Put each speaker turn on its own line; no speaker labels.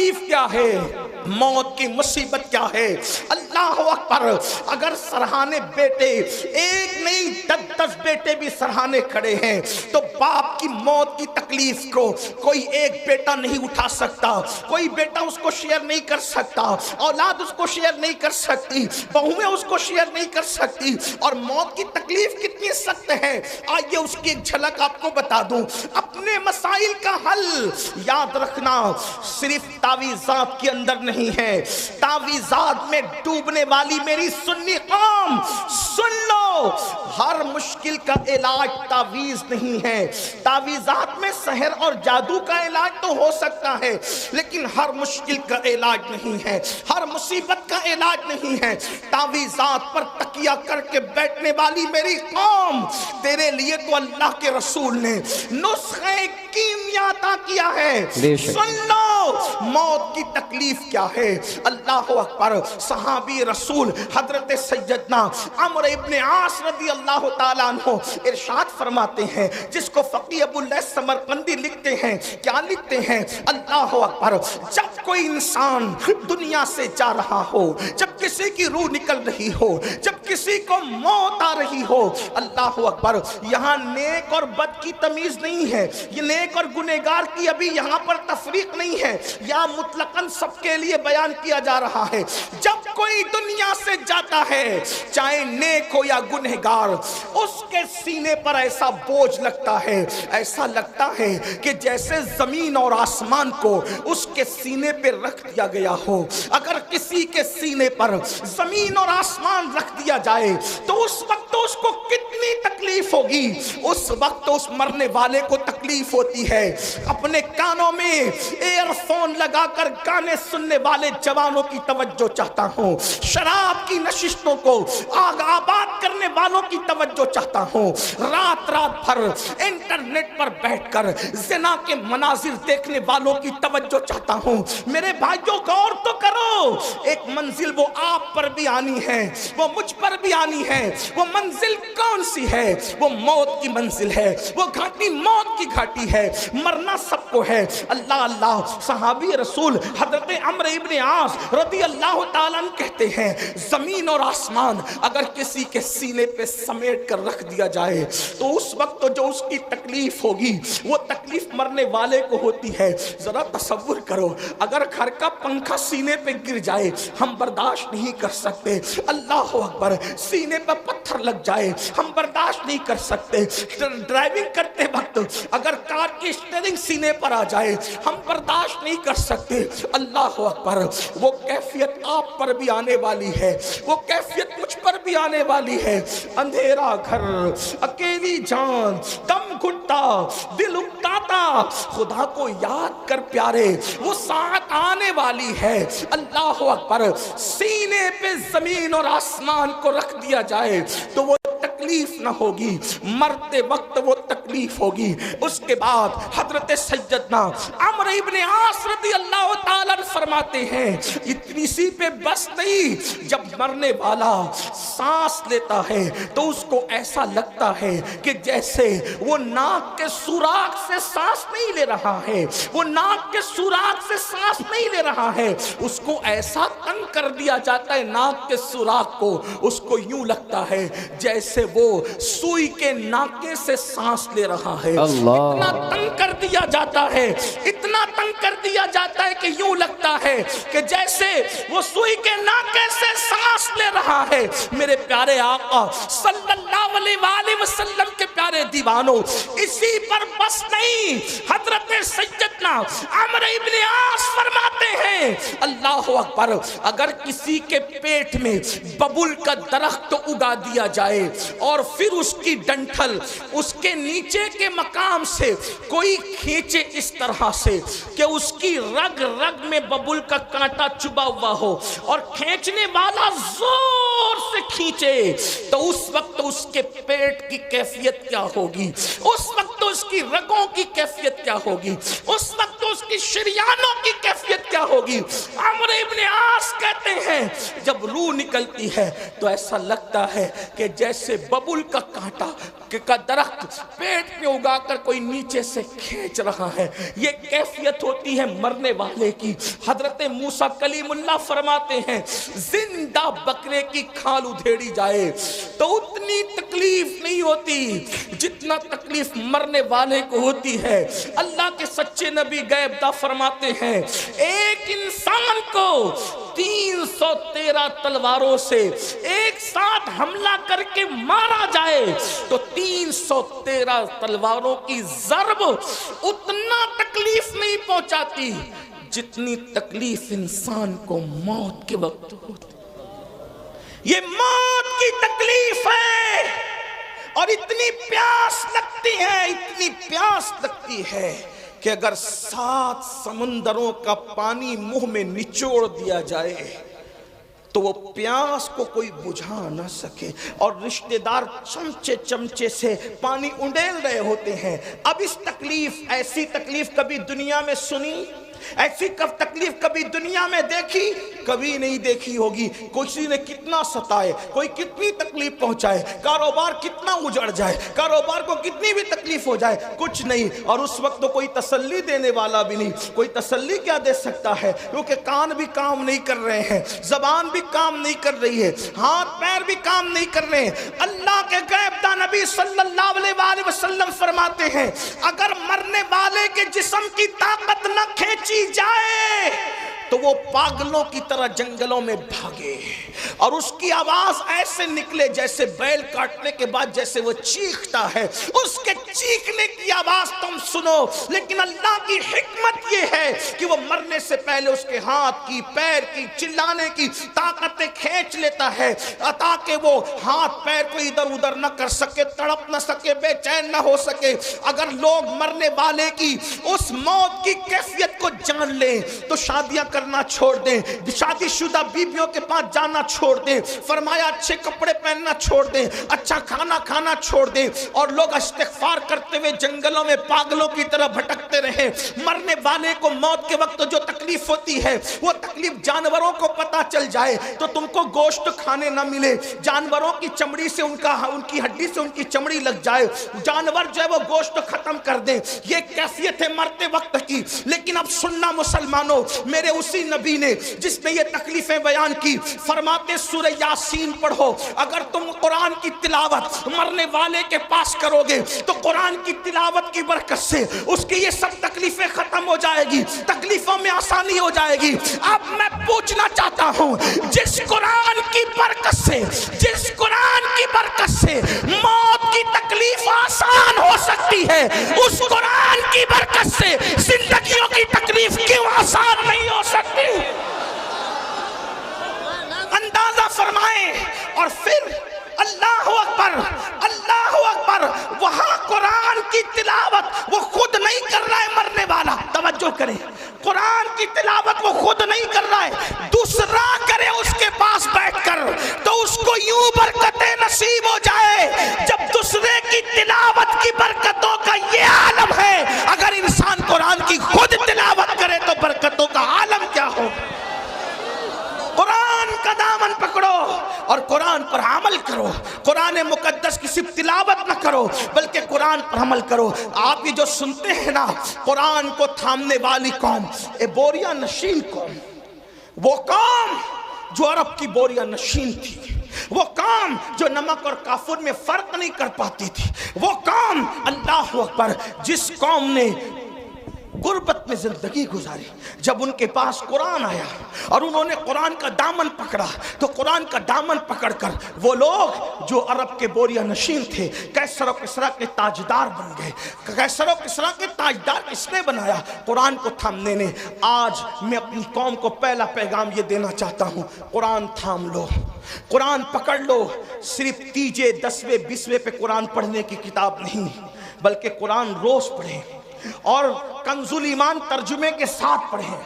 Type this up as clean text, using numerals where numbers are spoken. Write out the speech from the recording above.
تکلیف کیا ہے، موت کی مصیبت کیا ہے۔ اللہ اکبر، اگر سرہانے بیٹے ایک نہیں 10 بیٹے بھی سرہانے کھڑے ہیں تو باپ کی موت کی تکلیف کو کوئی ایک بیٹا نہیں اٹھا سکتا، کوئی بیٹا اس کو شیئر نہیں کر سکتا، اولاد اس کو شیئر نہیں کر سکتی، بہویں اس کو شیئر نہیں کر سکتی۔ اور موت کی تکلیف کتنی سخت ہے، آئیے اس کی ایک جھلک آپ کو بتا دوں۔ اپنے مسائل کا حل یاد رکھنا صرف تعویذات کے اندر نہیں ہے۔ تعویذات میں ڈوبنے والی میری سنی قوم سن لو، ہر مشکل کا علاج تعویذ نہیں ہے۔ تعویذات میں سحر اور جادو کا علاج تو ہو سکتا ہے، لیکن ہر مشکل کا علاج نہیں ہے، ہر مصیبت کا علاج نہیں ہے۔ تعویذات پر تکیہ کر کے بیٹھنے والی میری قوم، تیرے لیے تو اللہ کے رسول نے نسخہ کیمیا عطا کیا ہے۔ سن لو موت کی تکلیف کیا ہے۔ اللہ اکبر، صحابی رسول حضرت سیدنا عمرو ابن عاص رضی اللہ تعالیٰ عنہ ارشاد فرماتے ہیں، جس کو فقیہ ابو اللیث سمرقندی لکھتے ہیں، کیا لکھتے ہیں؟ اللہ اکبر، جب کوئی انسان دنیا سے جا رہا ہو، جب کسی کی روح نکل رہی ہو، جب کسی کو موت آ رہی ہو، اللہ اکبر، یہاں نیک اور بد کی تمیز نہیں ہے، یہ نیک اور گنہگار کی ابھی یہاں پر تفریق نہیں ہے، یا مطلقاً سب کے لیے بیان کیا جا رہا ہے۔ جب کوئی دنیا سے جاتا ہے، چاہے نیک ہو یا گنہگار، اس کے سینے پر ایسا بوجھ لگتا ہے، ایسا لگتا ہے کہ جیسے زمین اور آسمان کو اس کے سینے پہ رکھ دیا گیا ہو۔ اگر کسی کے سینے پر زمین اور آسمان رکھ دیا جائے تو اس وقت اس کو کتنی تکلیف ہوگی، اس وقت اس مرنے والے کو تکلیف ہوتی ہے۔ اپنے کانوں میں ایئر فون لگا کر گانے سننے والے جوانوں کی توجہ چاہتا ہوں، شراب کی نشستوں کو آگ آباد کرنے والوں کی توجہ چاہتا ہوں، رات رات بھر انٹرنیٹ پر بیٹھ کر زنا کے مناظر دیکھنے والوں کی توجہ چاہتا ہوں۔ میرے بھائیوں غور تو کرو، ایک منزل وہ آپ پر بھی آنی ہے، وہ مجھ پر بھی آنی ہے۔ وہ منزل کون سی ہے؟ وہ موت کی منزل ہے، وہ گھاٹی موت کی گھاٹی ہے، مرنا سب کو ہے۔ اللہ اللہ، صحابی رسول حضرت عمرو ابن عاص رضی اللہ تعالیٰ عنہ کہتے ہیں، زمین اور آسمان اگر کسی کے سینے پہ سمیٹ کر رکھ دیا جائے تو اس وقت جو اس کی تکلیف ہوگی وہ تکلیف مرنے والے کو ہوتی ہے۔ ذرا تصور کرو، اگر گھر کا پنکھا سینے پہ گر جائے ہم برداشت نہیں کر سکتے، اللہ اکبر، سینے پہ پتھر لگ جائے ہم برداشت نہیں کر سکتے، ڈرائیونگ کرتے وقت اگر کار کی اسٹیئرنگ سینے پر آ جائے ہم برداشت نہیں کر سکتے۔ اللہ اکبر، وہ کیفیت آپ پر بھی آنے والی ہے، وہ کیفیت مجھ پر بھی آنے والی ہے۔ اندھیرا گھر، اکیلی جان، دم گھٹتا، دل اکتاتا، خدا کو یاد کر پیارے، وہ ساتھ آنے والی ہے۔ اللہ اکبر، سینے پہ زمین اور آسمان کو رکھ دیا جائے تو وہ تکلیف نہ ہوگی، مرتے وقت وہ تکلیف ہوگی۔ اس کے بعد حضرت سیدنا عمرو ابن عاص رضی اللہ تعالیٰ فرماتے ہیں، اتنی سی پہ بس نہیں، جب مرنے والا سانس لیتا ہے تو اس کو ایسا لگتا ہے کہ جیسے وہ ناک کے سوراخ سے سانس نہیں لے رہا ہے، وہ ناک کے سوراخ سے سانس نہیں لے رہا ہے، اس کو ایسا تنگ کر دیا جاتا ہے ناک کے سوراخ کو، اس کو یوں لگتا ہے جیسے وہ سوئی کے ناکے سے سانس لے رہا ہے۔ اتنا تنگ کر دیا جاتا ہے، اتنا تنگ کر دیا جاتا ہے کہ یوں لگتا ہے کہ جیسے وہ سوئی کے ناکے سے سانس لے رہا ہے۔ میرے پیارے آقا صلی اللہ علیہ وآلہ وسلم کے پیارے دیوانوں، اسی پر بس نہیں، حضرت سیدنا عمرو ابن عاص فرماتے ہیں، اللہ اکبر، اگر کسی کے پیٹ میں ببول کا درخت اگا دیا جائے اور پھر اس کی ڈنٹھل اس کے نیچے کے مقام سے کوئی کھینچے اس طرح سے کہ اس کی رگ رگ میں ببول کا کانٹا چبا ہوا ہو اور کھینچنے والا زور سے کھینچے تو اس وقت اس کے پیٹ کی کیفیت کیا ہوگی، اس وقت اس کی رگوں کی کیفیت کیا ہوگی، اس وقت اس کی شریانوں کی کیفیت کیا ہوگی۔ عمرو ابن عاص کہتے ہیں جب روح نکلتی ہے تو ایسا لگتا ہے کہ جیسے ببول کا کانٹا کا درخت پیٹ میں اگا کر کوئی نیچے سے کھینچ رہا ہے، یہ کیفیت ہوتی ہے مرنے والے کی۔ حضرت موسیٰ کلیم اللہ فرماتے ہیں زندہ بکرے کی کھال ادھیڑی جائے تو اتنی تکلیف نہیں ہوتی جتنا تکلیف مرنے والے کو ہوتی ہے۔ اللہ کے سچے نبی غیب داں فرماتے ہیں ایک انسان کو 313 تلواروں سے ایک ساتھ حملہ کر کے مارا جائے تو 313 تلواروں کی ضرب اتنا تکلیف نہیں پہنچاتی جتنی تکلیف انسان کو موت کے وقت ہوتی۔ یہ موت کی تکلیف ہے اور اتنی پیاس لگتی ہے کہ اگر 7 سمندروں کا پانی منہ میں نچوڑ دیا جائے تو وہ پیاس کو کوئی بجھا نہ سکے، اور رشتہ دار چمچے سے پانی انڈیل رہے ہوتے ہیں۔ اب اس تکلیف، ایسی تکلیف کبھی دنیا میں سنی، ایسی تکلیف کبھی دنیا میں دیکھی؟ کبھی نہیں دیکھی ہوگی۔ کسی نے کتنا ستائے، کوئی کتنی تکلیف پہنچائے، کاروبار کتنا اجڑ جائے، کاروبار کو کتنی بھی تکلیف ہو جائے، کچھ نہیں۔ اور اس وقت تو کوئی تسلی دینے والا بھی نہیں، کوئی تسلی کیا دے سکتا ہے، کیونکہ کان بھی کام نہیں کر رہے ہیں، زبان بھی کام نہیں کر رہی ہے، ہاتھ پیر بھی کام نہیں کر رہے ہیں۔ اللہ کے غیب داں نبی صلی اللہ علیہ وآلہ وسلم فرماتے ہیں اگر مرنے والے کے جسم کی طاقت نہ کھینچی جائے تو وہ پاگلوں کی طرح جنگلوں میں بھاگے اور اس کی آواز ایسے نکلے جیسے بیل کاٹنے کے بعد جیسے وہ چیختا ہے، اس کے چیخنے کی آواز تم سنو۔ لیکن اللہ کی حکمت یہ ہے کہ وہ مرنے سے پہلے اس کے ہاتھ کی، پیر کی، چلانے کی طاقتیں کھینچ لیتا ہے تاکہ وہ ہاتھ پیر کو ادھر ادھر نہ کر سکے، تڑپ نہ سکے، بے چین نہ ہو سکے۔ اگر لوگ مرنے والے کی اس موت کی کیفیت کو جان لیں تو شادیاں کرنا چھوڑ دیں، شادی شدہ بیویوں کے پاس جانا چھوڑ دیں، فرمایا اچھے کپڑے پہننا چھوڑ دیں، اچھا کھانا کھانا چھوڑ دیں، اور لوگ استغفار کرتے ہوئے جنگلوں میں پاگلوں کی طرح بھٹکتے رہیں۔ مرنے والے کو موت کے وقت جو تکلیف ہوتی ہے وہ تکلیف جانوروں کو پتہ چل جائے تو تم کو گوشت کھانے نہ ملے، جانوروں کی چمڑی سے ان کی ہڈی سے ان کی چمڑی لگ جائے، جانور جو ہے وہ گوشت ختم کر دیں، یہ کیفیت ہے مرتے وقت کی۔ لیکن اب سننا مسلمانوں، میرے اسی نبی نے جس نے یہ تکلیفیں بیان کی فرماتے سورہ یاسین پڑھو، اگر تم قرآن کی تلاوت مرنے والے کے پاس کرو گے تو قرآن کی تلاوت کی برکت سے اس کی یہ سب تکلیفیں ختم ہو جائے گی، تکلیفوں میں آسانی ہو جائے گی۔ اب میں پوچھنا چاہتا ہوں جس قرآن کی برکت سے، جس قرآن کی برکت سے موت کی تکلیف آسان ہو سکتی ہے، اس قرآن کی برکت سے زندگیوں کی تکلیف کیوں آسان نہیں ہو سکتی؟ اندازہ فرمائیں۔ اور پھر اللہ اکبر، اللہ اکبر، وہاں قرآن کی تلاوت وہ خود نہیں کر رہا ہے مرنے والا، توجہ کریں، قرآن کی تلاوت وہ خود نہیں کر رہا ہے، دوسرا کرے اس کے پاس بیٹھ کر تو اس کو یوں برکتیں نصیب ہو جائے۔ جب دوسرے کی تلاوت کی برکتوں کا یہ عالم ہے، اگر انسان قرآن کی خود تلاوت کرے تو برکتوں کا عالم کیا ہو۔ قرآن کا دامن پکڑو اور قرآن پر عمل کرو، قرآن مقدس کی صرف تلاوت نہ کرو بلکہ قرآن پر عمل کرو۔ آپ یہ جو سنتے ہیں نا، قرآن کو تھامنے والی قوم، بوریا نشین قوم، وہ قوم جو عرب کی بوریا نشین تھی، وہ قوم جو نمک اور کافور میں فرق نہیں کر پاتی تھی، وہ قوم اللہ اکبر جس قوم نے غربت میں زندگی گزاری، جب ان کے پاس قرآن آیا اور انہوں نے قرآن کا دامن پکڑا تو قرآن کا دامن پکڑ کر وہ لوگ جو عرب کے بوریا نشین تھے کیسر و کسریٰ کے تاجدار بن گئے۔ کیسر و کسریٰ کے تاجدار کس نے بنایا؟ قرآن کو تھامنے نے۔ آج میں اپنی قوم کو پہلا پیغام یہ دینا چاہتا ہوں، قرآن تھام لو، قرآن پکڑ لو۔ صرف تیجے 10ویں 20ویں پہ قرآن پڑھنے کی کتاب نہیں بلکہ قرآن روز پڑھیں اور کنز الایمان ترجمے کے ساتھ پڑھیں۔